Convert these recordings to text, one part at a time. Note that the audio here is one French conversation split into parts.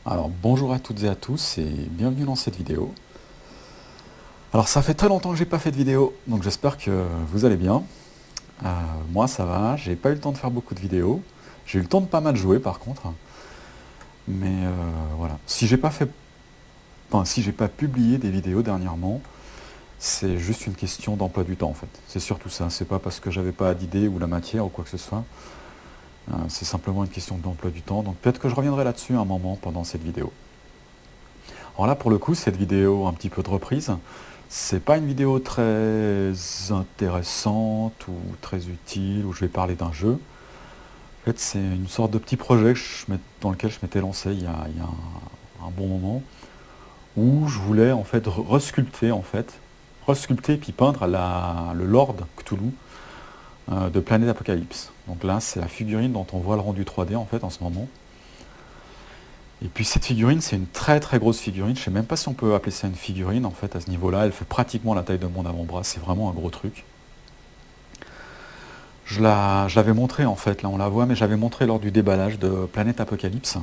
Alors bonjour à toutes et à tous et bienvenue dans cette vidéo. Alors ça fait très longtemps que j'ai pas fait de vidéo, donc j'espère que vous allez bien. Moi ça va, j'ai pas eu le temps de faire beaucoup de vidéos. J'ai eu le temps de pas mal jouer par contre. Mais voilà. Si j'ai pas publié des vidéos dernièrement, c'est juste une question d'emploi du temps en fait. C'est surtout ça, c'est pas parce que j'avais pas d'idée ou la matière ou quoi que ce soit. C'est simplement une question d'emploi du temps. Donc peut-être que je reviendrai là-dessus un moment pendant cette vidéo. Alors là, pour le coup, cette vidéo un petit peu de reprise, c'est pas une vidéo très intéressante ou très utile où je vais parler d'un jeu. En fait, c'est une sorte de petit projet dans lequel je m'étais lancé il y a un bon moment, où je voulais en fait resculpter puis peindre le Lord Cthulhu de Planète Apocalypse. Donc là, c'est la figurine dont on voit le rendu 3D en fait en ce moment. Et puis cette figurine, c'est une très très grosse figurine. Je ne sais même pas si on peut appeler ça une figurine en fait à ce niveau-là. Elle fait pratiquement la taille de mon avant-bras. C'est vraiment un gros truc. Je l'avais montré en fait, là on la voit, mais j'avais montré lors du déballage de Planète Apocalypse.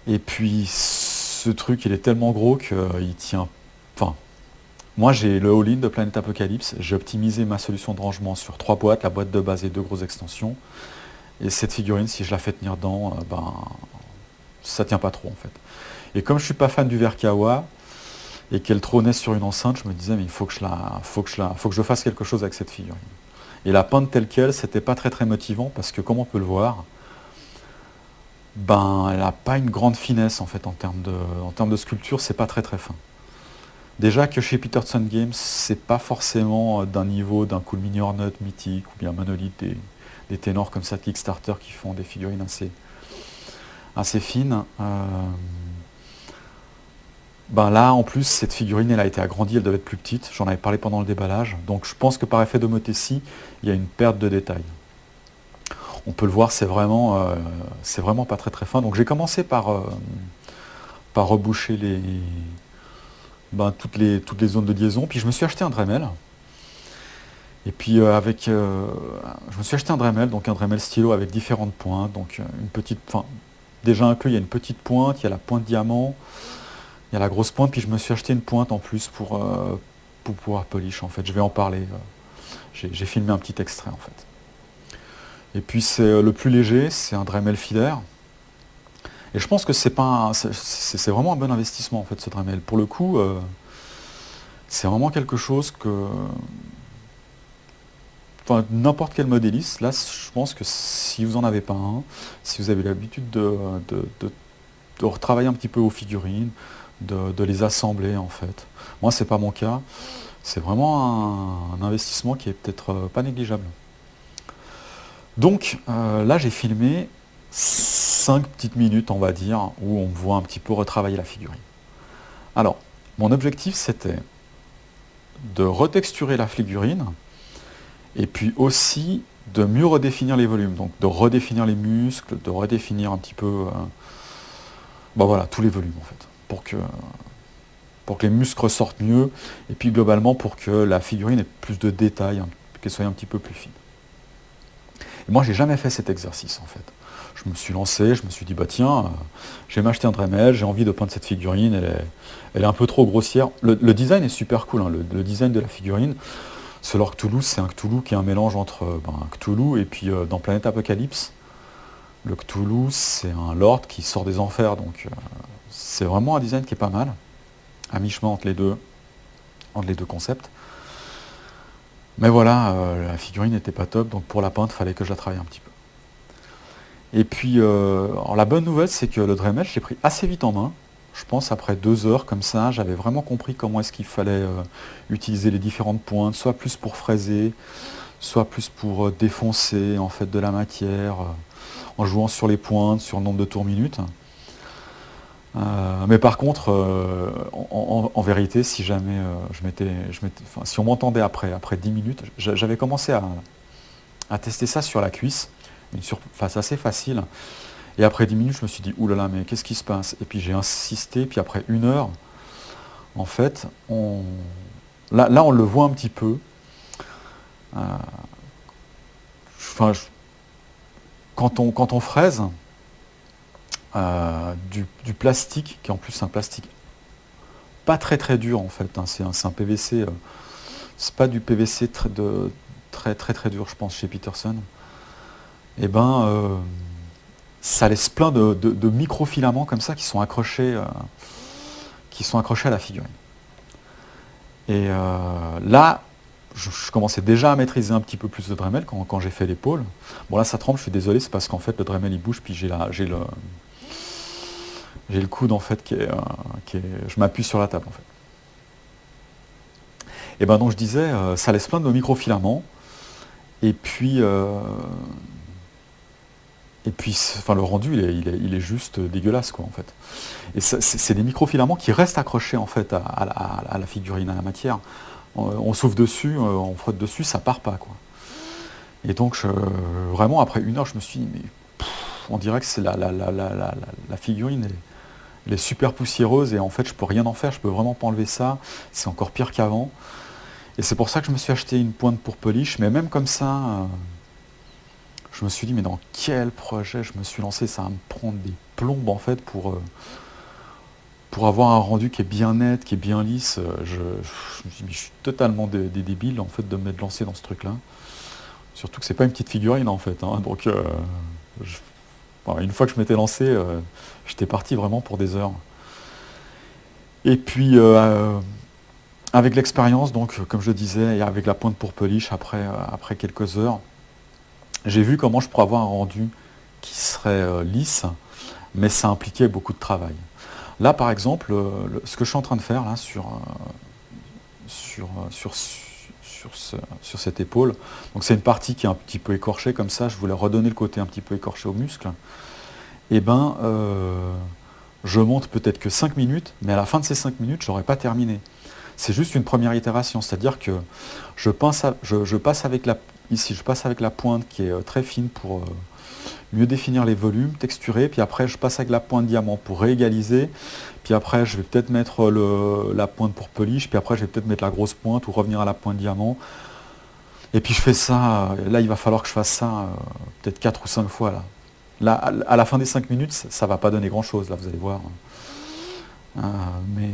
Et puis ce truc, il est tellement gros qu'il tient. Enfin, moi j'ai le all-in de Planète Apocalypse. J'ai optimisé ma solution de rangement sur 3 boîtes, la boîte de base et 2 grosses extensions. Et cette figurine, si je la fais tenir dedans, ça tient pas trop en fait. Et comme je suis pas fan du Verkawa et qu'elle trônait sur une enceinte, je me disais mais il faut que je fasse quelque chose avec cette figurine. Et la peindre telle quelle, c'était pas très très motivant parce que comme on peut le voir, elle n'a pas une grande finesse en fait en termes de sculpture, c'est pas très très fin. Déjà que chez Peterson Games, c'est pas forcément d'un niveau d'un Cool Mini Hornet mythique ou bien Monolith, des ténors comme ça de Kickstarter qui font des figurines assez fines. Là, en plus, cette figurine, elle a été agrandie, elle devait être plus petite. J'en avais parlé pendant le déballage. Donc je pense que par effet d'homothétie, il y a une perte de détail. On peut le voir, c'est vraiment pas très très fin. Donc j'ai commencé par reboucher toutes les zones de liaison. Puis je me suis acheté un Dremel. Et puis je me suis acheté un Dremel, donc un Dremel stylo avec différentes pointes. Donc une petite, déjà il y a une petite pointe, il y a la pointe diamant. Il y a la grosse pointe, puis je me suis acheté une pointe en plus pour pouvoir polish en fait. Je vais en parler. J'ai filmé un petit extrait en fait. Et puis c'est le plus léger, c'est un Dremel Feeder. Et je pense que c'est vraiment un bon investissement en fait ce Dremel. Pour le coup, c'est vraiment quelque chose que. Enfin, n'importe quel modéliste, là je pense que si vous n'en avez pas un, si vous avez l'habitude de retravailler un petit peu aux figurines, de les assembler en fait. Moi c'est pas mon cas. C'est vraiment un investissement qui est peut-être pas négligeable. Donc là j'ai filmé 5 petites minutes on va dire où on voit un petit peu retravailler la figurine. Alors mon objectif c'était de retexturer la figurine et puis aussi de mieux redéfinir les volumes, donc de redéfinir les muscles, de redéfinir un petit peu tous les volumes en fait, pour que les muscles ressortent mieux, et puis globalement pour que la figurine ait plus de détails, qu'elle soit un petit peu plus fine. Et moi, j'ai jamais fait cet exercice en fait. Je me suis lancé, je me suis dit, je vais m'acheter un Dremel, j'ai envie de peindre cette figurine, elle est un peu trop grossière. Le design est super cool, hein, le design de la figurine. Ce Lord Cthulhu, c'est un Cthulhu qui est un mélange entre un Cthulhu et puis dans Planète Apocalypse, le Cthulhu, c'est un Lord qui sort des enfers, donc c'est vraiment un design qui est pas mal, à mi-chemin entre les deux concepts. Mais voilà, la figurine n'était pas top, donc pour la peindre, il fallait que je la travaille un petit peu. Et puis, alors la bonne nouvelle, c'est que le Dremel, je l'ai pris assez vite en main. Je pense après 2 heures comme ça, j'avais vraiment compris comment est-ce qu'il fallait utiliser les différentes pointes, soit plus pour fraiser, soit plus pour défoncer en fait de la matière, en jouant sur les pointes, sur le nombre de tours minutes. Mais par contre, en vérité, si jamais si on m'entendait après 10 minutes, j'avais commencé à tester ça sur la cuisse, une surface assez facile. Et après 10 minutes, je me suis dit, oulala, mais qu'est-ce qui se passe? Et puis j'ai insisté, puis après 1 heure, en fait, là on le voit un petit peu. Euh, quand on fraise, du plastique, qui est en plus un plastique pas très très dur en fait, hein, c'est un PVC, c'est pas du PVC très dur, je pense, chez Peterson. Et ben, ça laisse plein de microfilaments comme ça qui sont accrochés à la figurine. Et là, je commençais déjà à maîtriser un petit peu plus le Dremel quand j'ai fait l'épaule. Bon là ça tremble, je suis désolé, c'est parce qu'en fait le Dremel il bouge, puis j'ai le coude en fait je m'appuie sur la table en fait. Et ben donc je disais, ça laisse plein de microfilaments, et puis enfin, le rendu il est juste dégueulasse quoi en fait. Et c'est des microfilaments qui restent accrochés en fait à la figurine, à la matière. On souffle dessus, on frotte dessus, ça part pas quoi. Et donc vraiment après 1 heure je me suis dit mais on dirait que c'est la figurine elle est super poussiéreuse, et en fait je peux rien en faire, je peux vraiment pas enlever ça, c'est encore pire qu'avant. Et c'est pour ça que je me suis acheté une pointe pour polish, mais même comme ça, je me suis dit mais dans quel projet je me suis lancé, ça va me prendre des plombes en fait pour avoir un rendu qui est bien net, qui est bien lisse. Je me suis dit, je suis totalement débile en fait de m'être lancé dans ce truc-là. Surtout que c'est pas une petite figurine en fait, hein, donc une fois que je m'étais lancé, j'étais parti vraiment pour des heures. Et puis avec l'expérience, donc comme je le disais, et avec la pointe pour polish après quelques heures, j'ai vu comment je pourrais avoir un rendu qui serait lisse, mais ça impliquait beaucoup de travail. Là, par exemple, ce que je suis en train de faire là, sur cette épaule, donc c'est une partie qui est un petit peu écorchée comme ça, je voulais redonner le côté un petit peu écorché au muscle, et ben je monte peut-être que 5 minutes, mais à la fin de ces 5 minutes, je n'aurai pas terminé. C'est juste une première itération, c'est-à-dire que je passe avec la pointe qui est très fine pour mieux définir les volumes, texturer, puis après je passe avec la pointe diamant pour réégaliser, puis après je vais peut-être mettre la pointe pour polish, puis après je vais peut-être mettre la grosse pointe ou revenir à la pointe diamant. Et puis je fais ça, là il va falloir que je fasse ça peut-être 4 ou 5 fois là. Là, à la fin des 5 minutes, ça ne va pas donner grand-chose, là vous allez voir. Mais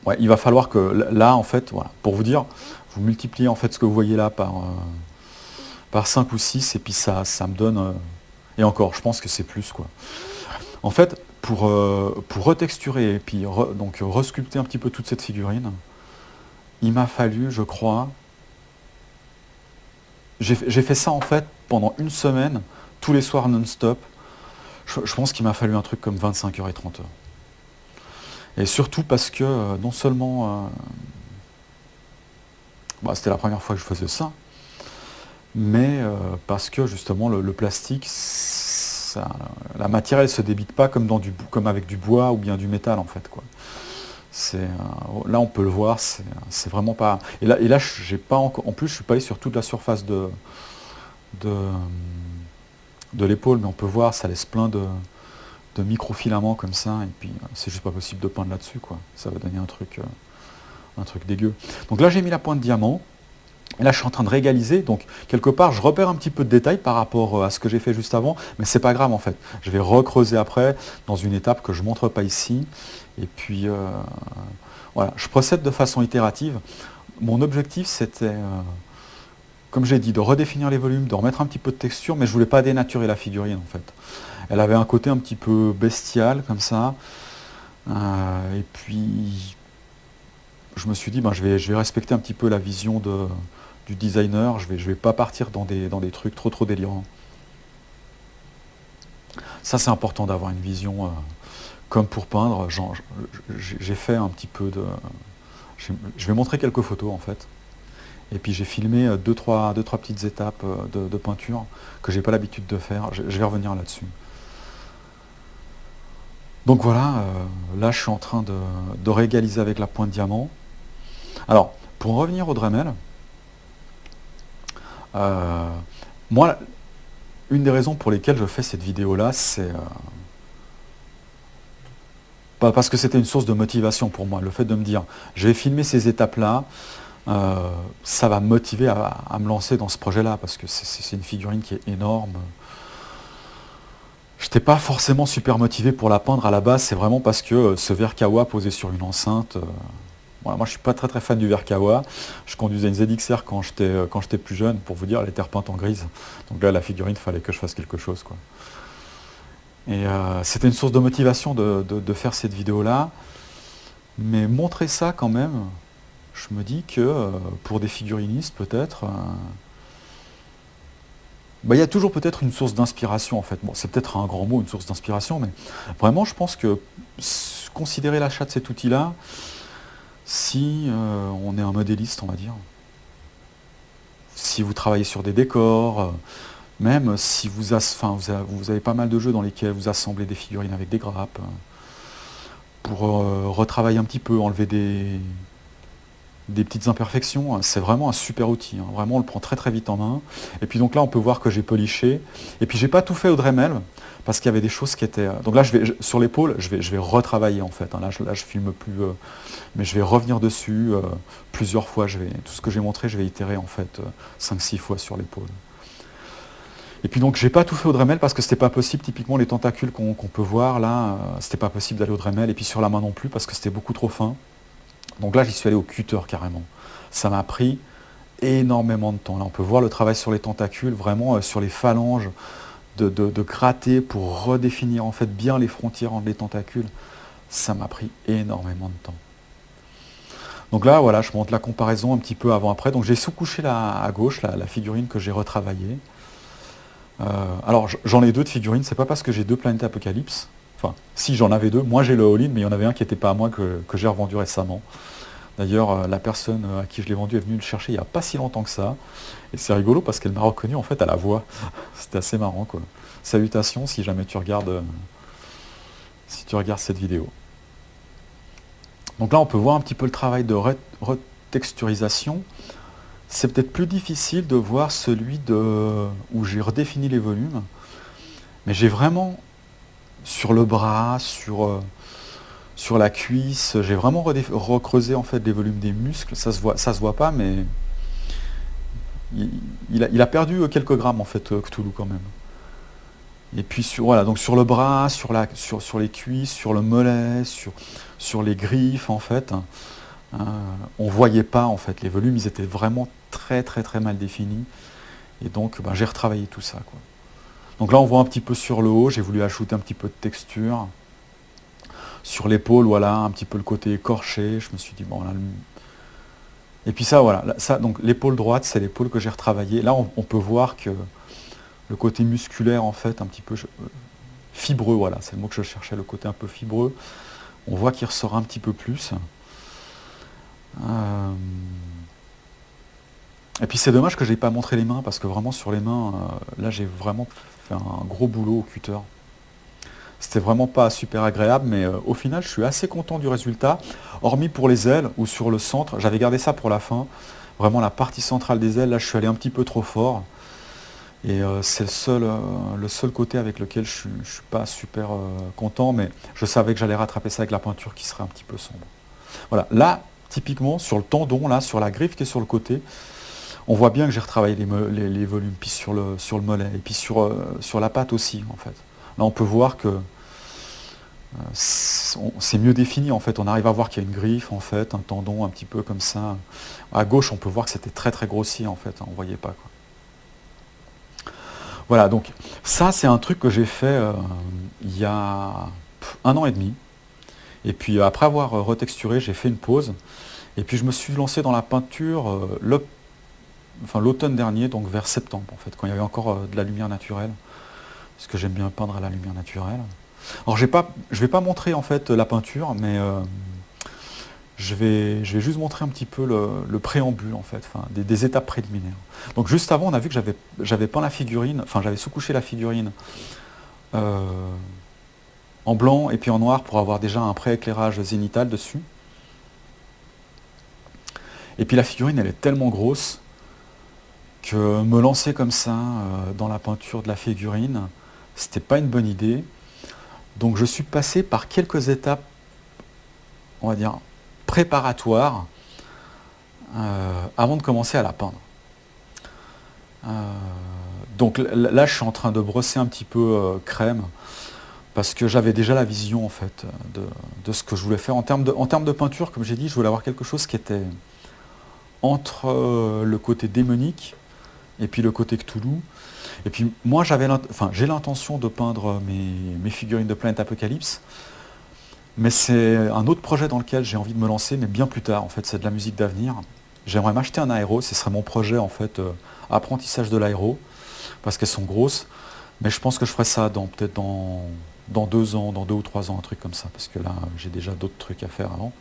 ouais, il va falloir que là, en fait, voilà, pour vous dire, vous multipliez en fait ce que vous voyez là par 5 ou 6, et puis ça me donne. Et encore, je pense que c'est plus quoi. En fait, pour retexturer et puis donc resculpter un petit peu toute cette figurine, il m'a fallu, je crois. J'ai fait ça en fait pendant 1 semaine, tous les soirs non-stop. Je pense qu'il m'a fallu un truc comme 25 heures et 30 heures. Et surtout parce que non seulement c'était la première fois que je faisais ça, mais parce que justement le plastique, la matière elle ne se débite pas comme avec du bois ou bien du métal en fait quoi. Là on peut le voir, c'est vraiment pas. Et là j'ai pas en plus je suis pas allé sur toute la surface de l'épaule, mais on peut voir ça laisse plein de microfilaments comme ça, et puis c'est juste pas possible de peindre là-dessus quoi. Ça va donner un truc dégueu. Donc là j'ai mis la pointe diamant, et là je suis en train de réégaliser, donc quelque part je repère un petit peu de détails par rapport à ce que j'ai fait juste avant, mais c'est pas grave en fait. Je vais recreuser après dans une étape que je montre pas ici, et puis voilà, je procède de façon itérative. Mon objectif c'était, comme j'ai dit, de redéfinir les volumes, de remettre un petit peu de texture, mais je voulais pas dénaturer la figurine en fait. Elle avait un côté un petit peu bestial comme ça, et puis je me suis dit je vais respecter un petit peu la vision du designer, je vais pas partir dans des trucs trop délirants. Ça c'est important d'avoir une vision comme pour peindre. J'ai fait un petit peu de. Je vais montrer quelques photos en fait. Et puis j'ai filmé 2-3 petites étapes de peinture que j'ai pas l'habitude de faire. Je vais revenir là-dessus. Donc voilà, là je suis en train de réégaliser avec la pointe diamant. Alors, pour en revenir au Dremel, moi, une des raisons pour lesquelles je fais cette vidéo-là, c'est pas parce que c'était une source de motivation pour moi. Le fait de me dire, je vais filmer ces étapes-là, ça va me motiver à me lancer dans ce projet-là, parce que c'est une figurine qui est énorme. n'étais pas forcément super motivé pour la peindre à la base, c'est vraiment parce que ce verre Kawa posé sur une enceinte, voilà, moi je suis pas très très fan du verre Kawa. Je conduisais une ZXR quand j'étais plus jeune, pour vous dire, elle était repeinte en grise. Donc là la figurine, il fallait que je fasse quelque chose, quoi. Et c'était une source de motivation de faire cette vidéo-là. Mais montrer ça quand même, je me dis que pour des figurinistes peut-être, bah, il y a toujours peut-être une source d'inspiration en fait. Bon, c'est peut-être un grand mot, une source d'inspiration, mais vraiment je pense que considérer l'achat de cet outil-là, si on est un modéliste, on va dire, si vous travaillez sur des décors, même si vous avez pas mal de jeux dans lesquels vous assemblez des figurines avec des grappes, pour retravailler un petit peu, enlever des petites imperfections, hein, c'est vraiment un super outil, hein. Vraiment on le prend très très vite en main. Et puis donc là on peut voir que j'ai poliché. Et puis j'ai pas tout fait au Dremel, parce qu'il y avait des choses qui étaient... Donc là sur l'épaule, je vais retravailler en fait, hein. Là je filme plus, mais je vais revenir dessus plusieurs fois. Tout ce que j'ai montré, je vais itérer en fait 5-6 fois sur l'épaule. Et puis donc j'ai pas tout fait au Dremel parce que c'était pas possible. Typiquement les tentacules qu'on peut voir là, c'était pas possible d'aller au Dremel. Et puis sur la main non plus parce que c'était beaucoup trop fin. Donc là, j'y suis allé au cutter carrément. Ça m'a pris énormément de temps. Là, on peut voir le travail sur les tentacules, vraiment sur les phalanges, de gratter pour redéfinir en fait bien les frontières entre les tentacules. Ça m'a pris énormément de temps. Donc là, voilà, je montre la comparaison un petit peu avant-après. Donc j'ai sous-couché à gauche la figurine que j'ai retravaillée. Alors j'en ai deux de figurines, c'est pas parce que j'ai deux Planète Apocalypse. Enfin, si j'en avais deux, moi j'ai le all-in, mais il y en avait un qui n'était pas à moi que j'ai revendu récemment. D'ailleurs, la personne à qui je l'ai vendu est venue le chercher il n'y a pas si longtemps que ça. Et c'est rigolo parce qu'elle m'a reconnu en fait à la voix. C'était assez marrant, quoi. Salutations si jamais tu regardes cette vidéo. Donc là, on peut voir un petit peu le travail de retexturisation. C'est peut-être plus difficile de voir celui où j'ai redéfini les volumes. Mais j'ai vraiment, sur le bras, sur la cuisse, j'ai vraiment recreusé en fait les volumes des muscles. Ça se voit pas, mais il a perdu quelques grammes en fait, Cthulhu quand même. Et puis voilà, donc sur le bras, sur les cuisses, sur le mollet, sur les griffes en fait, on voyait pas en fait les volumes, ils étaient vraiment très très très mal définis. Et donc j'ai retravaillé tout ça, quoi. Donc là on voit un petit peu sur le haut, j'ai voulu ajouter un petit peu de texture. Sur l'épaule, voilà, un petit peu le côté écorché. Je me suis dit, bon, là, et puis ça, voilà. Ça, donc l'épaule droite, c'est l'épaule que j'ai retravaillée. Là, on peut voir que le côté musculaire, en fait, un petit peu fibreux, voilà, c'est le mot que je cherchais, le côté un peu fibreux. On voit qu'il ressort un petit peu plus. Et puis c'est dommage que je n'ai pas montré les mains, parce que vraiment sur les mains, là, j'ai vraiment fait un gros boulot au cutter. C'était vraiment pas super agréable, mais au final, je suis assez content du résultat. Hormis pour les ailes ou sur le centre, j'avais gardé ça pour la fin. Vraiment la partie centrale des ailes, là, je suis allé un petit peu trop fort. Et c'est le seul côté avec lequel je suis pas super content, mais je savais que j'allais rattraper ça avec la peinture qui serait un petit peu sombre. Voilà, là, typiquement, sur le tendon, là, sur la griffe qui est sur le côté, on voit bien que j'ai retravaillé les volumes, puis sur le mollet, et puis sur la patte aussi, en fait. Là, on peut voir que c'est mieux défini, en fait. On arrive à voir qu'il y a une griffe, en fait, un tendon un petit peu comme ça. À gauche, on peut voir que c'était très très grossier, en fait. On ne voyait pas, quoi. Voilà, donc ça, c'est un truc que j'ai fait il y a 1 an et demi. Et puis après avoir retexturé, j'ai fait une pause. Et puis je me suis lancé dans la peinture l'automne dernier, donc vers septembre, en fait, quand il y avait encore de la lumière naturelle. Parce que j'aime bien peindre à la lumière naturelle. Alors je vais pas montrer en fait la peinture, mais je vais juste montrer un petit peu le préambule en fait, enfin, des étapes préliminaires. Donc juste avant, on a vu que j'avais peint la figurine, enfin j'avais sous-couché la figurine en blanc et puis en noir pour avoir déjà un pré-éclairage zénital dessus. Et puis la figurine, elle est tellement grosse que me lancer comme ça dans la peinture de la figurine, c'était pas une bonne idée. Donc je suis passé par quelques étapes, on va dire, préparatoires avant de commencer à la peindre. Donc là, je suis en train de brosser un petit peu crème, parce que j'avais déjà la vision en fait de ce que je voulais faire. En termes de peinture, comme j'ai dit, je voulais avoir quelque chose qui était entre le côté démonique et puis le côté Cthulhu. Et puis moi, j'ai l'intention de peindre mes figurines de Planète Apocalypse, mais c'est un autre projet dans lequel j'ai envie de me lancer, mais bien plus tard. En fait, c'est de la musique d'avenir. J'aimerais m'acheter un aéro, ce serait mon projet en fait, apprentissage de l'aéro, parce qu'elles sont grosses. Mais je pense que je ferai ça peut-être dans 2 ans, dans 2 ou 3 ans, un truc comme ça, parce que là, j'ai déjà d'autres trucs à faire avant.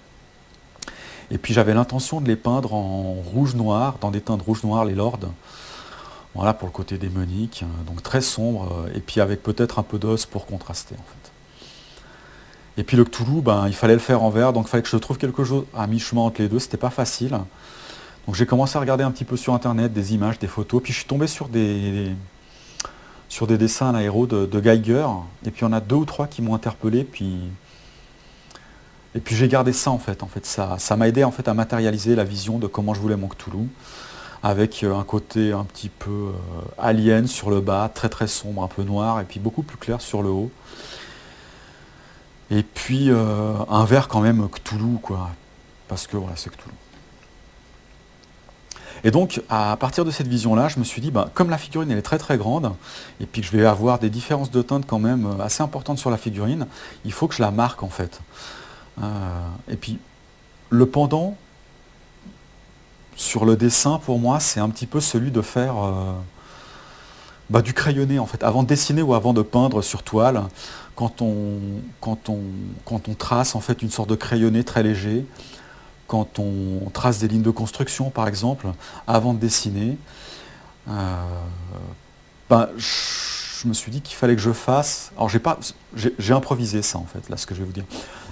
Et puis j'avais l'intention de les peindre en rouge-noir, dans des teintes rouge-noir, les lords. Voilà, pour le côté démonique, donc très sombre, et puis avec peut-être un peu d'os pour contraster, en fait. Et puis le Cthulhu, il fallait le faire en vert, donc il fallait que je trouve quelque chose à mi-chemin entre les deux, c'était pas facile. Donc j'ai commencé à regarder un petit peu sur internet, des images, des photos, puis je suis tombé sur des dessins à l'aéro de Geiger, et puis il y en a 2 ou 3 qui m'ont interpellé, et puis j'ai gardé ça en fait. Ça m'a aidé en fait à matérialiser la vision de comment je voulais mon Cthulhu, avec un côté un petit peu alien sur le bas, très très sombre, un peu noir, et puis beaucoup plus clair sur le haut. Et puis un vert quand même Cthulhu, quoi, parce que voilà, c'est Cthulhu. Et donc, à partir de cette vision-là, je me suis dit, comme la figurine elle est très très grande, et puis que je vais avoir des différences de teinte quand même assez importantes sur la figurine, il faut que je la marque en fait. Et puis, le pendant sur le dessin, pour moi, c'est un petit peu celui de faire du crayonné en fait. Avant de dessiner ou avant de peindre sur toile, quand on trace en fait une sorte de crayonné très léger, quand on trace des lignes de construction par exemple, avant de dessiner, je me suis dit qu'il fallait que je fasse. Alors j'ai improvisé ça en fait, là ce que je vais vous dire.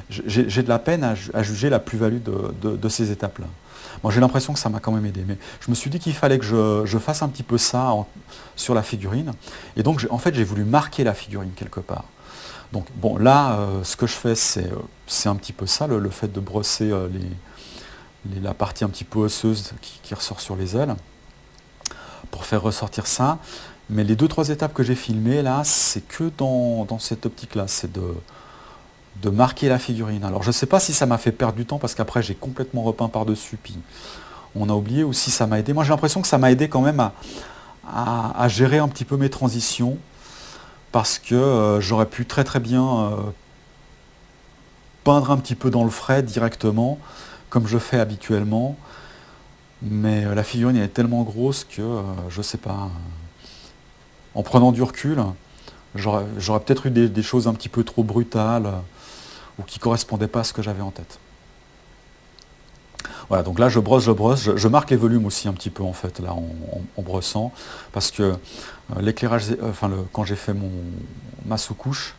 J'ai de la peine à juger la plus-value de ces étapes-là. Moi j'ai l'impression que ça m'a quand même aidé, mais je me suis dit qu'il fallait que je fasse un petit peu ça sur la figurine. Et donc en fait j'ai voulu marquer la figurine quelque part. Donc bon là ce que je fais c'est un petit peu ça, le fait de brosser la partie un petit peu osseuse qui ressort sur les ailes, pour faire ressortir ça. Mais les 2-3 étapes que j'ai filmées là, c'est que dans cette optique-là, c'est de marquer la figurine. Alors je ne sais pas si ça m'a fait perdre du temps, parce qu'après j'ai complètement repeint par-dessus, puis on a oublié, ou si ça m'a aidé. Moi j'ai l'impression que ça m'a aidé quand même à gérer un petit peu mes transitions, parce que j'aurais pu très très bien peindre un petit peu dans le frais directement, comme je fais habituellement, mais la figurine est tellement grosse que, je sais pas, en prenant du recul, j'aurais peut-être eu des choses un petit peu trop brutales, ou qui ne correspondaient pas à ce que j'avais en tête. Voilà, donc là je brosse, je marque les volumes aussi un petit peu en fait, là en brossant, parce que l'éclairage, quand j'ai fait ma sous-couche,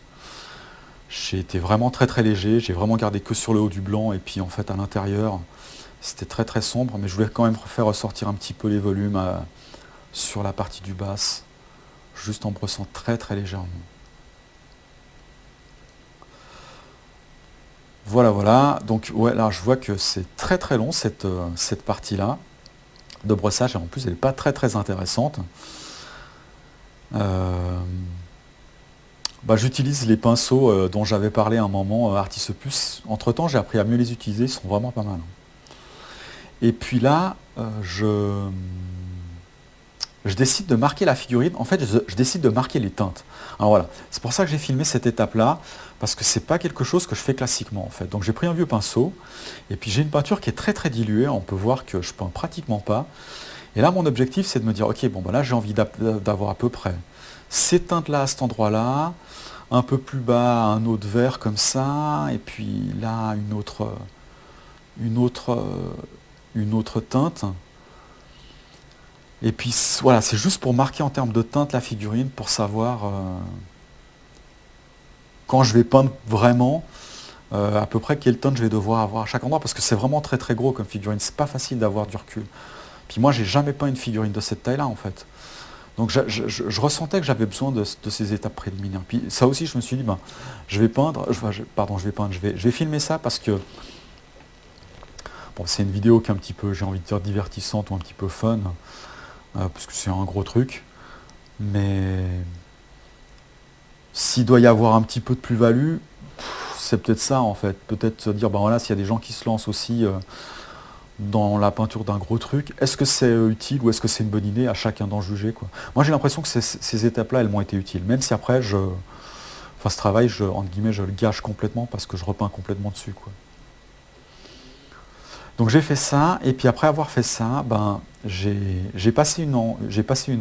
j'ai été vraiment très très léger, j'ai vraiment gardé que sur le haut du blanc, et puis en fait à l'intérieur, c'était très très sombre, mais je voulais quand même faire ressortir un petit peu les volumes sur la partie du bas, juste en brossant très très légèrement. Voilà, donc ouais, là je vois que c'est très très long cette partie-là de brossage, et en plus elle n'est pas très très intéressante. J'utilise les pinceaux dont j'avais parlé à un moment, Artisopus. Entre temps j'ai appris à mieux les utiliser, ils sont vraiment pas mal. Et puis là, je décide de marquer la figurine. En fait, je décide de marquer les teintes. Alors voilà, c'est pour ça que j'ai filmé cette étape-là, parce que c'est pas quelque chose que je fais classiquement en fait. Donc j'ai pris un vieux pinceau, et puis j'ai une peinture qui est très très diluée, on peut voir que je peins pratiquement pas. Et là mon objectif c'est de me dire, ok, là j'ai envie d'avoir à peu près ces teintes-là à cet endroit-là, un peu plus bas un autre vert comme ça, et puis là une autre teinte. Et puis voilà, c'est juste pour marquer en termes de teinte la figurine, pour savoir quand je vais peindre vraiment à peu près quelle teinte je vais devoir avoir à chaque endroit, parce que c'est vraiment très très gros comme figurine, c'est pas facile d'avoir du recul. Puis moi j'ai jamais peint une figurine de cette taille-là en fait. Donc je ressentais que j'avais besoin de ces étapes préliminaires. Puis ça aussi je me suis dit, je vais filmer ça, parce que c'est une vidéo qui est un petit peu, j'ai envie de dire, divertissante ou un petit peu fun, parce que c'est un gros truc. Mais s'il doit y avoir un petit peu de plus-value, c'est peut-être ça en fait. Peut-être se dire, ben voilà, s'il y a des gens qui se lancent aussi dans la peinture d'un gros truc, est-ce que c'est utile ou est-ce que c'est une bonne idée? À chacun d'en juger, quoi. Moi j'ai l'impression que ces étapes-là, elles m'ont été utiles. Même si après, enfin, ce travail, entre guillemets, je le gâche complètement parce que je repeins complètement dessus, quoi. Donc j'ai fait ça, et puis après avoir fait ça, ben, j'ai passé une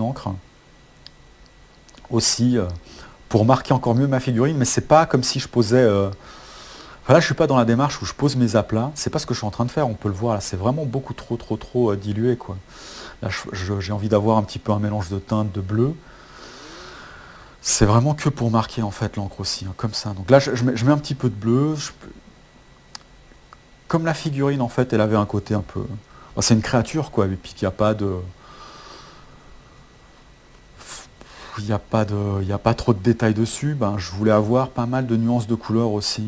encre aussi pour marquer encore mieux ma figurine, mais c'est pas comme si je posais. Enfin, là, je suis pas dans la démarche où je pose mes aplats. C'est pas ce que je suis en train de faire. On peut le voir là. C'est vraiment beaucoup trop dilué, quoi. Là, j'ai envie d'avoir un petit peu un mélange de teintes, de bleu. C'est vraiment que pour marquer en fait l'encre aussi, hein, comme ça. Donc là, je mets un petit peu de bleu. Comme la figurine en fait, elle avait un côté un peu. Bon, c'est une créature, quoi. Et puis il n'y a pas de. Il y a pas trop de détails dessus. Ben, je voulais avoir pas mal de nuances de couleurs aussi,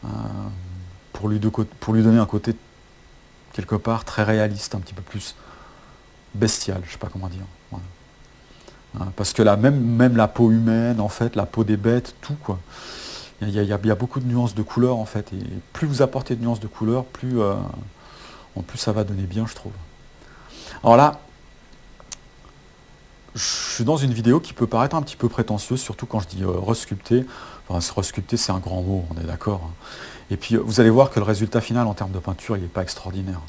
euh, pour lui donner un côté quelque part très réaliste, un petit peu plus bestial, je sais pas comment dire. Voilà. Parce que là, même la peau humaine, en fait, la peau des bêtes, tout, quoi. Il y a beaucoup de nuances de couleurs, en fait. Et plus vous apportez de nuances de couleurs, en plus ça va donner bien, je trouve. Alors là, je suis dans une vidéo qui peut paraître un petit peu prétentieuse, surtout quand je dis resculpter. Enfin, resculpter, c'est un grand mot, on est d'accord. Et puis, vous allez voir que le résultat final, en termes de peinture, il n'est pas extraordinaire.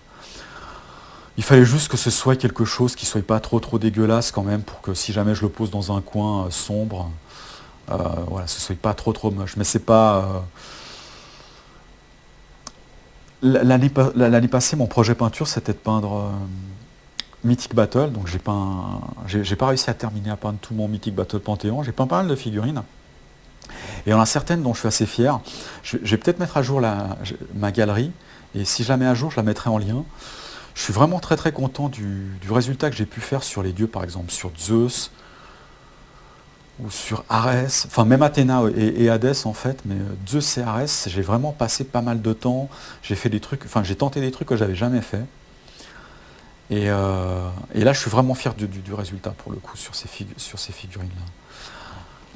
Il fallait juste que ce soit quelque chose qui ne soit pas trop dégueulasse quand même, pour que si jamais je le pose dans un coin sombre, voilà, ce ne soit pas trop moche. Mais c'est pas... L'année passée, mon projet peinture, c'était de peindre Mythic Battle. Donc j'ai pas réussi à terminer à peindre tout mon Mythic Battle Panthéon. J'ai peint pas mal de figurines. Et il y en a certaines dont je suis assez fier. Je vais peut-être mettre à jour ma galerie. Et si je la mets à jour, je la mettrai en lien. Je suis vraiment très content du résultat que j'ai pu faire sur les dieux, par exemple, sur Zeus, ou sur Arès, enfin même Athéna et Hadès en fait, mais Zeus et Arès, j'ai vraiment passé pas mal de temps, j'ai fait des trucs, enfin j'ai tenté des trucs que j'avais jamais fait. Et là je suis vraiment fier du résultat pour le coup sur ces figurines-là.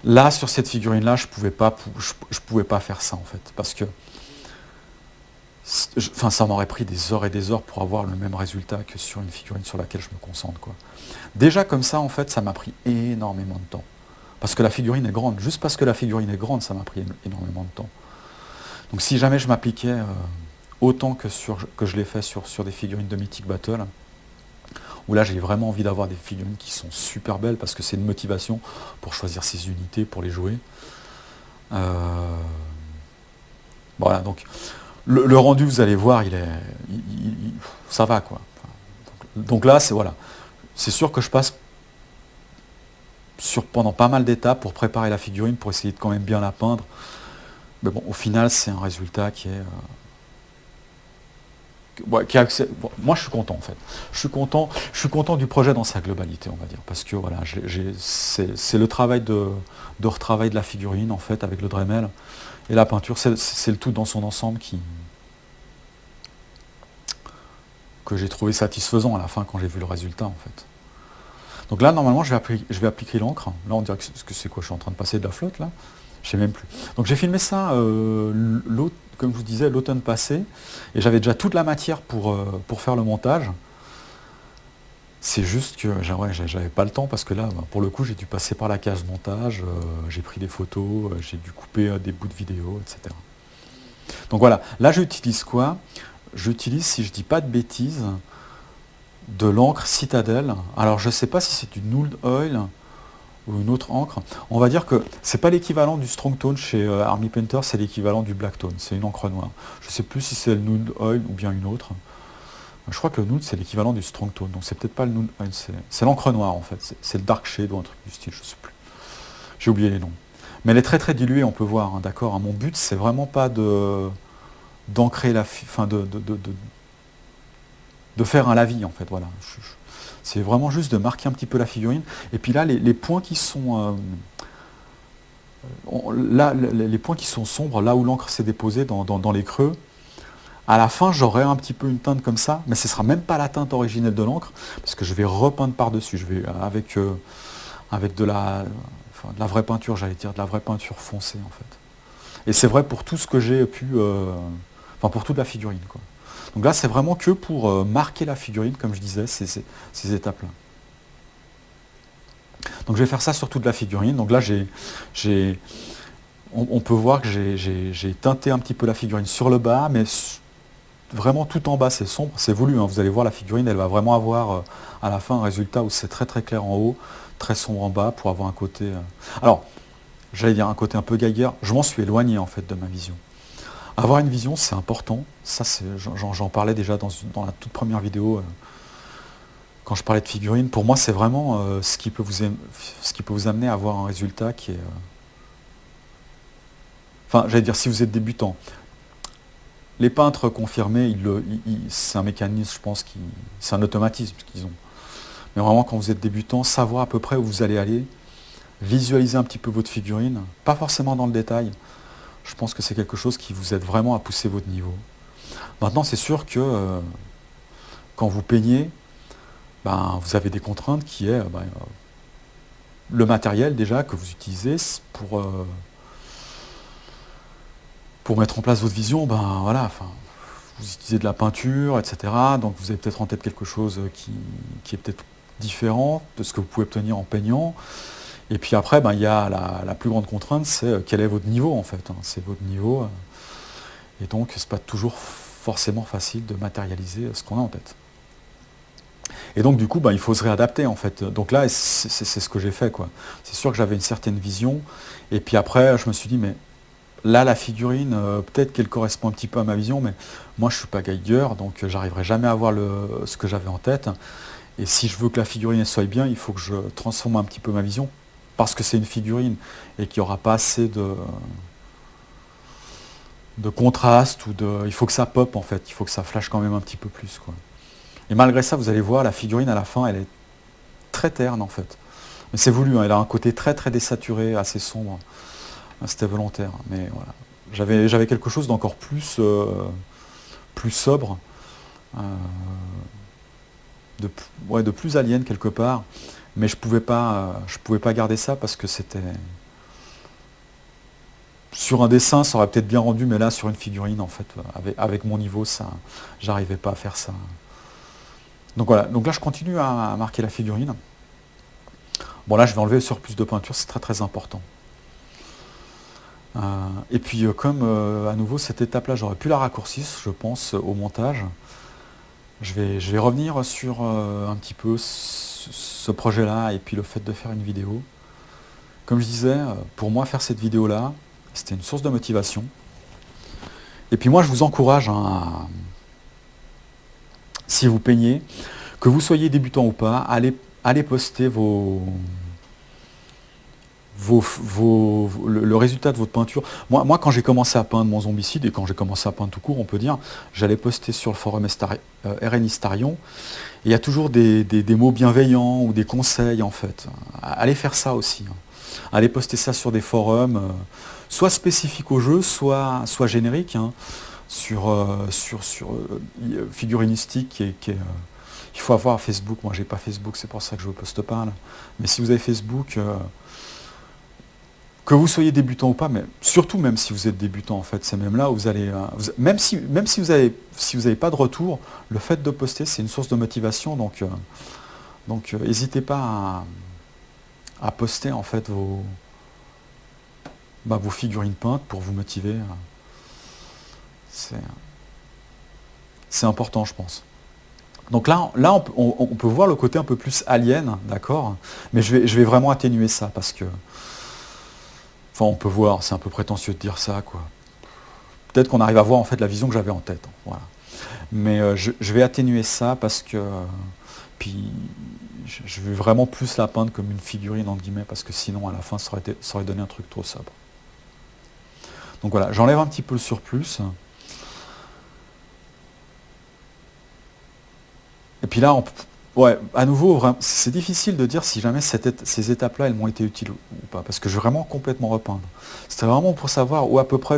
Là, sur cette figurine-là, je pouvais pas faire ça en fait, parce que enfin, ça m'aurait pris des heures et des heures pour avoir le même résultat que sur une figurine sur laquelle je me concentre, quoi. Déjà comme ça, en fait, ça m'a pris énormément de temps. Parce que la figurine est grande. Juste parce que la figurine est grande, ça m'a pris énormément de temps. Donc si jamais je m'appliquais autant que je l'ai fait sur des figurines de Mythic Battle, où là j'ai vraiment envie d'avoir des figurines qui sont super belles, parce que c'est une motivation pour choisir ces unités, pour les jouer. Voilà, donc le rendu, vous allez voir, ça va, quoi. Donc là, c'est sûr que je passe pendant pas mal d'étapes pour préparer la figurine, pour essayer de quand même bien la peindre. Mais bon, au final, c'est un résultat qui est... Bon, moi, je suis content, en fait. Je suis content du projet dans sa globalité, on va dire. Parce que, voilà, c'est le travail de retravail de la figurine, en fait, avec le Dremel. Et la peinture, c'est le tout dans son ensemble que j'ai trouvé satisfaisant à la fin, quand j'ai vu le résultat, en fait. Donc là, normalement, je vais appliquer l'encre. Là, on dirait que c'est quoi? Je suis en train de passer de la flotte, là? Je sais même plus. Donc j'ai filmé ça, comme je vous disais, l'automne passé. Et j'avais déjà toute la matière pour faire le montage. C'est juste que j'avais pas le temps, parce que là, pour le coup, j'ai dû passer par la case montage. J'ai pris des photos, j'ai dû couper des bouts de vidéo, etc. Donc voilà, là, j'utilise quoi? J'utilise, si je dis pas de bêtises, de l'encre Citadel. Alors je ne sais pas si c'est une Nude Oil ou une autre encre. On va dire que c'est pas l'équivalent du Strong Tone chez Army Painter, c'est l'équivalent du Black Tone, c'est une encre noire. Je ne sais plus si c'est le Nude Oil ou bien une autre. Je crois que le Nude, c'est l'équivalent du Strong Tone, donc c'est peut-être pas le Nude Oil, c'est l'encre noire en fait, c'est le Dark Shade ou un truc du style, je ne sais plus. J'ai oublié les noms. Mais elle est très diluée, on peut voir, hein, d'accord. Mon but, c'est vraiment pas d'ancrer de faire un lavis, en fait, voilà. C'est vraiment juste de marquer un petit peu la figurine. Et puis là, les points qui sont... les points qui sont sombres, là où l'encre s'est déposée, dans les creux, à la fin, j'aurai un petit peu une teinte comme ça, mais ce ne sera même pas la teinte originelle de l'encre, parce que je vais repeindre par-dessus. Je vais, avec de la vraie peinture, j'allais dire, de la vraie peinture foncée en fait. Et c'est vrai pour tout ce que j'ai pu, pour toute la figurine, quoi. Donc là, c'est vraiment que pour marquer la figurine, comme je disais, ces étapes-là. Donc je vais faire ça sur toute la figurine. Donc là, on peut voir que j'ai teinté un petit peu la figurine sur le bas, mais vraiment tout en bas, c'est sombre, c'est voulu, hein. Vous allez voir, la figurine, elle va vraiment avoir à la fin un résultat où c'est très très clair en haut, très sombre en bas, pour avoir un côté... Alors, j'allais dire un côté un peu Geiger, je m'en suis éloigné en fait de ma vision. Avoir une vision, c'est important. Ça, j'en parlais déjà dans la toute première vidéo, quand je parlais de figurines. Pour moi, c'est vraiment ce qui peut vous amener à avoir un résultat qui est... j'allais dire, si vous êtes débutant. Les peintres confirmés, c'est un mécanisme, je pense, c'est un automatisme qu'ils ont. Mais vraiment, quand vous êtes débutant, savoir à peu près où vous allez aller, visualiser un petit peu votre figurine, pas forcément dans le détail. Je pense que c'est quelque chose qui vous aide vraiment à pousser votre niveau. Maintenant, c'est sûr que quand vous peignez, vous avez des contraintes qui est le matériel déjà que vous utilisez pour mettre en place votre vision. Vous utilisez de la peinture, etc. Donc vous avez peut-être en tête quelque chose qui est peut-être différent de ce que vous pouvez obtenir en peignant. Et puis après, il y a la plus grande contrainte, c'est quel est votre niveau en fait. C'est votre niveau. Et donc, c'est pas toujours forcément facile de matérialiser ce qu'on a en tête. Et donc, du coup, il faut se réadapter en fait. Donc là, c'est ce que j'ai fait, quoi. C'est sûr que j'avais une certaine vision. Et puis après, je me suis dit, mais là, la figurine, peut-être qu'elle correspond un petit peu à ma vision, mais moi, je ne suis pas Geiger, donc j'arriverai jamais à voir ce que j'avais en tête. Et si je veux que la figurine soit bien, il faut que je transforme un petit peu ma vision, parce que c'est une figurine et qu'il n'y aura pas assez de contraste il faut que ça pop en fait, il faut que ça flash quand même un petit peu plus, quoi. Et malgré ça, vous allez voir, la figurine à la fin, elle est très terne en fait. Mais c'est voulu, hein, elle a un côté très très désaturé, assez sombre. C'était volontaire, mais voilà. J'avais quelque chose d'encore plus sobre, de plus alien quelque part, mais je pouvais pas garder ça parce que c'était... Sur un dessin, ça aurait peut-être bien rendu, mais là, sur une figurine, en fait, avec mon niveau, j'arrivais pas à faire ça. Donc voilà, donc là, je continue à marquer la figurine. Bon, là, je vais enlever le surplus de peinture, c'est très très important. Et puis, comme à nouveau, cette étape-là, j'aurais pu la raccourcir, je pense, au montage. Je vais revenir sur un petit peu ce projet-là et puis le fait de faire une vidéo. Comme je disais, pour moi, faire cette vidéo-là, c'était une source de motivation. Et puis moi, je vous encourage, si vous peignez, que vous soyez débutant ou pas, allez poster le résultat de votre peinture. Moi, quand j'ai commencé à peindre mon zombicide, et quand j'ai commencé à peindre tout court, on peut dire, j'allais poster sur le forum RN Istarion. Il y a toujours des mots bienveillants ou des conseils, en fait. Allez faire ça aussi. Allez poster ça sur des forums, soit spécifiques au jeu, soit génériques, sur figurinistique. Il faut avoir Facebook. Moi, j'ai pas Facebook, c'est pour ça que je ne poste pas, là. Mais si vous avez Facebook... que vous soyez débutant ou pas, mais surtout même si vous êtes débutant, en fait, c'est même là où vous allez... même si vous avez pas de retour, le fait de poster, c'est une source de motivation, donc n'hésitez pas à poster, en fait, vos figurines peintes pour vous motiver. C'est important, je pense. Donc là on peut voir le côté un peu plus alien, d'accord, mais je vais vraiment atténuer ça, parce que... on peut voir, c'est un peu prétentieux de dire ça, quoi. Peut-être qu'on arrive à voir en fait la vision que j'avais en tête. Voilà. Mais je vais atténuer ça parce que... puis je vais vraiment plus la peindre comme une figurine, entre guillemets, parce que sinon à la fin ça aurait donné un truc trop sobre. Donc voilà, j'enlève un petit peu le surplus. Et puis là, à nouveau, c'est difficile de dire si jamais ces étapes-là, elles m'ont été utiles ou pas, parce que je vais vraiment complètement repeindre. C'était vraiment pour savoir où à peu près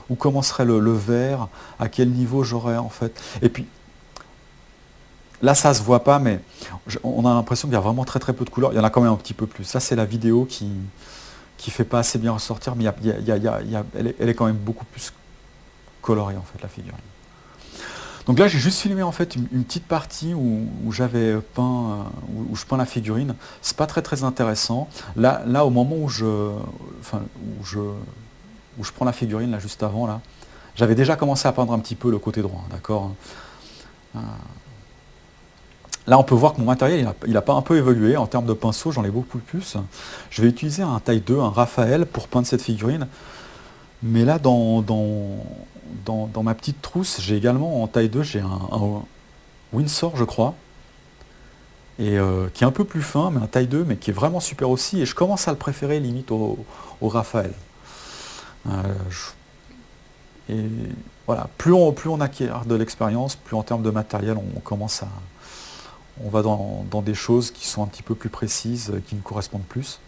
où commencerait le vert, à quel niveau j'aurais en fait. Et puis, là ça se voit pas, mais on a l'impression qu'il y a vraiment très très peu de couleurs. Il y en a quand même un petit peu plus. Ça c'est la vidéo qui fait pas assez bien ressortir, mais elle est quand même beaucoup plus colorée en fait, la figurine. Donc là j'ai juste filmé en fait une petite partie où j'avais peint, où je peins la figurine. C'est pas très très intéressant. Là au moment enfin, où je prends la figurine là juste avant là, j'avais déjà commencé à peindre un petit peu le côté droit, d'accord. Là, on peut voir que mon matériel, il a pas un peu évolué. En termes de pinceau, j'en ai beaucoup plus. Je vais utiliser un taille 2, un Raphaël, pour peindre cette figurine. Mais là, dans ma petite trousse, j'ai également en taille 2, j'ai un Windsor, je crois, et qui est un peu plus fin, mais un taille 2, mais qui est vraiment super aussi. Et je commence à le préférer limite au Raphaël. Euh, et voilà, plus on acquiert de l'expérience, plus en termes de matériel, on va dans des choses qui sont un petit peu plus précises, qui nous correspondent plus.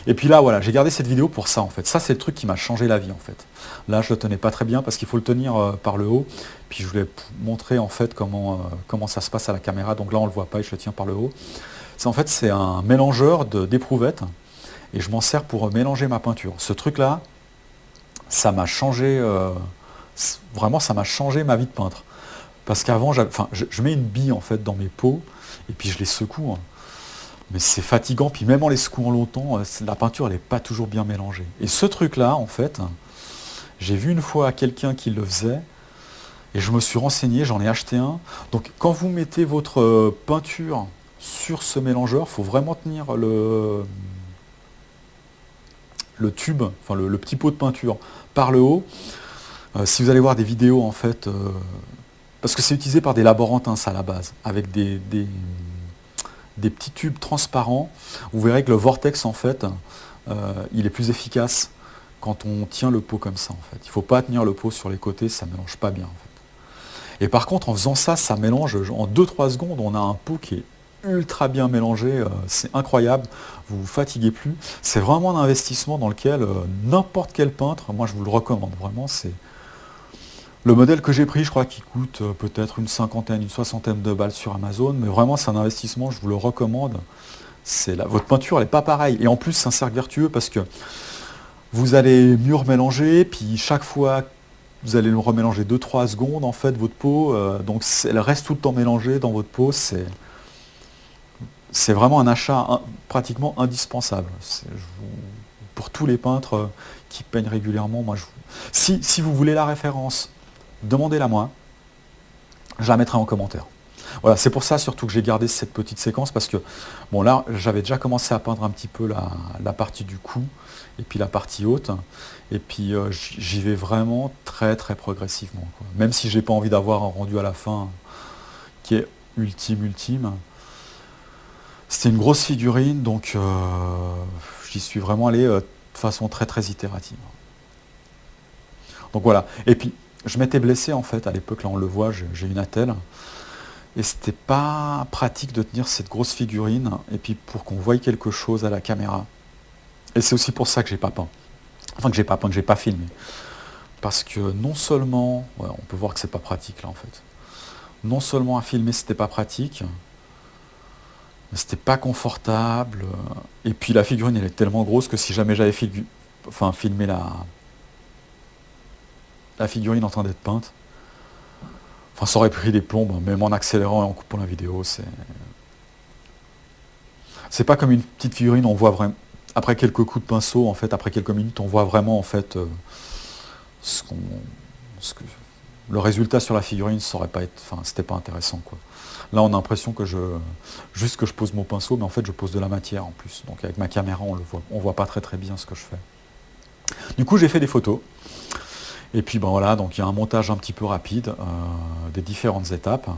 Et puis là, voilà, j'ai gardé cette vidéo pour ça, en fait. Ça, c'est le truc qui m'a changé la vie, en fait. Là, je le tenais pas très bien parce qu'il faut le tenir par le haut. Puis je voulais montrer, en fait, comment ça se passe à la caméra. Donc là, on le voit pas et je le tiens par le haut. En fait, c'est un mélangeur d'éprouvettes. Et je m'en sers pour mélanger ma peinture. Ce truc-là, ça m'a changé... vraiment, ça m'a changé ma vie de peintre. Parce qu'avant, je mets une bille, en fait, dans mes pots. Et puis je les secoue, hein. Mais c'est fatigant, puis même en les secouant longtemps, la peinture elle n'est pas toujours bien mélangée. Et ce truc-là, en fait, j'ai vu une fois quelqu'un qui le faisait, et je me suis renseigné, j'en ai acheté un. Donc quand vous mettez votre peinture sur ce mélangeur, il faut vraiment tenir le tube, enfin le petit pot de peinture par le haut. Si vous allez voir des vidéos, en fait, parce que c'est utilisé par des laborantins, ça, à la base, avec des petits tubes transparents, vous verrez que le vortex, en fait, il est plus efficace quand on tient le pot comme ça, en fait. Il ne faut pas tenir le pot sur les côtés, ça ne mélange pas bien, en fait. Et par contre, en faisant ça, ça mélange en 2-3 secondes, on a un pot qui est ultra bien mélangé, c'est incroyable, vous vous fatiguez plus. C'est vraiment un investissement dans lequel n'importe quel peintre, moi je vous le recommande, vraiment, c'est... Le modèle que j'ai pris, je crois qu'il coûte peut-être une cinquantaine, une soixantaine de balles sur Amazon, mais vraiment c'est un investissement, je vous le recommande. Votre peinture, elle n'est pas pareille. Et en plus, c'est un cercle vertueux parce que vous allez mieux remélanger, puis chaque fois, vous allez le remélanger 2-3 secondes, en fait, votre peau. Donc elle reste tout le temps mélangée dans votre peau. C'est vraiment un achat pratiquement indispensable. Pour tous les peintres qui peignent régulièrement, si vous voulez la référence, demandez-la moi, je la mettrai en commentaire. Voilà, c'est pour ça surtout que j'ai gardé cette petite séquence, parce que, bon là, j'avais déjà commencé à peindre un petit peu la partie du cou, et puis la partie haute, et puis j'y vais vraiment très très progressivement, quoi. Même si j'ai pas envie d'avoir un rendu à la fin qui est ultime. C'était une grosse figurine, donc j'y suis vraiment allé de façon très très itérative. Donc voilà, et puis je m'étais blessé en fait à l'époque, là on le voit, j'ai une attelle. Et c'était pas pratique de tenir cette grosse figurine, et puis pour qu'on voie quelque chose à la caméra. Et c'est aussi pour ça que j'ai pas peint. Enfin que j'ai pas peint, que j'ai pas filmé. Parce que non seulement, ouais, on peut voir que c'est pas pratique là en fait. Non seulement à filmer c'était pas pratique, mais c'était pas confortable. Et puis la figurine elle est tellement grosse que si jamais j'avais filmé la figurine en train d'être peinte, enfin, ça aurait pris des plombes, même en accélérant et en coupant la vidéo, c'est pas comme une petite figurine, on voit vraiment, après quelques coups de pinceau, en fait, après quelques minutes, on voit vraiment, en fait, le résultat sur la figurine, ça aurait pas été, enfin, c'était pas intéressant, quoi. Là, on a l'impression que juste que je pose mon pinceau, mais en fait, je pose de la matière, en plus. Donc, avec ma caméra, on voit pas très très bien ce que je fais. Du coup, j'ai fait des photos. Et puis ben voilà, donc il y a un montage un petit peu rapide des différentes étapes.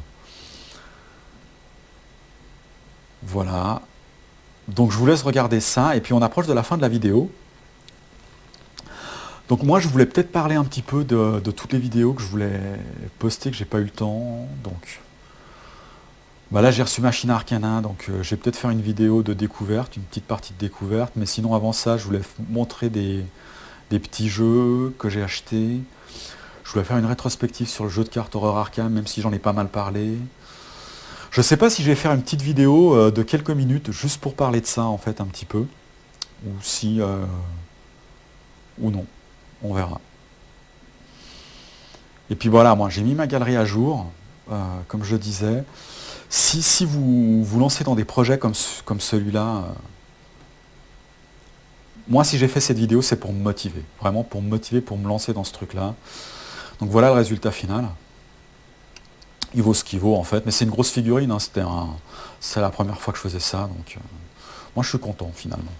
Voilà. Donc je vous laisse regarder ça, et puis on approche de la fin de la vidéo. Donc moi je voulais peut-être parler un petit peu de toutes les vidéos que je voulais poster, que j'ai pas eu le temps. Donc bah là j'ai reçu Machina Arcana, donc je vais peut-être faire une vidéo de découverte, une petite partie de découverte, mais sinon avant ça je voulais montrer des petits jeux que j'ai achetés. Je voulais faire une rétrospective sur le jeu de cartes Horror Arkham, même si j'en ai pas mal parlé. Je sais pas si je vais faire une petite vidéo de quelques minutes juste pour parler de ça en fait un petit peu, ou si ou non, on verra. Et puis voilà, moi j'ai mis ma galerie à jour, comme je le disais. Si vous vous lancez dans des projets comme celui-là, moi si j'ai fait cette vidéo c'est pour me motiver, vraiment pour me motiver, pour me lancer dans ce truc-là. Donc voilà le résultat final. Il vaut ce qu'il vaut en fait, mais c'est une grosse figurine, hein, c'est la première fois que je faisais ça, donc moi je suis content finalement.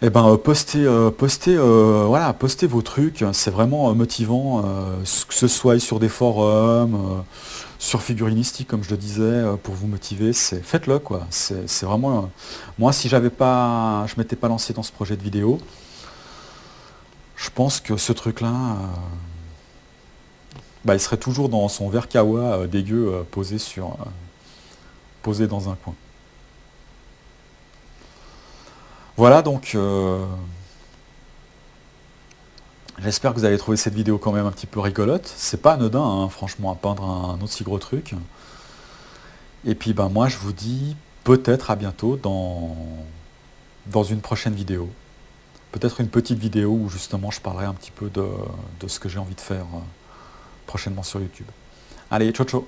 Eh ben voilà, postez vos trucs, c'est vraiment motivant, que ce soit sur des forums, sur figurinistique comme je le disais, pour vous motiver, faites-le quoi. C'est vraiment. Moi si je m'étais pas lancé dans ce projet de vidéo, je pense que ce truc-là, il serait toujours dans son verre kawa dégueu posé dans un coin. Voilà donc. J'espère que vous avez trouvé cette vidéo quand même un petit peu rigolote. C'est pas anodin, hein, franchement, à peindre un aussi gros truc. Et puis moi je vous dis peut-être à bientôt dans une prochaine vidéo. Peut-être une petite vidéo où justement je parlerai un petit peu de ce que j'ai envie de faire prochainement sur YouTube. Allez, ciao ciao.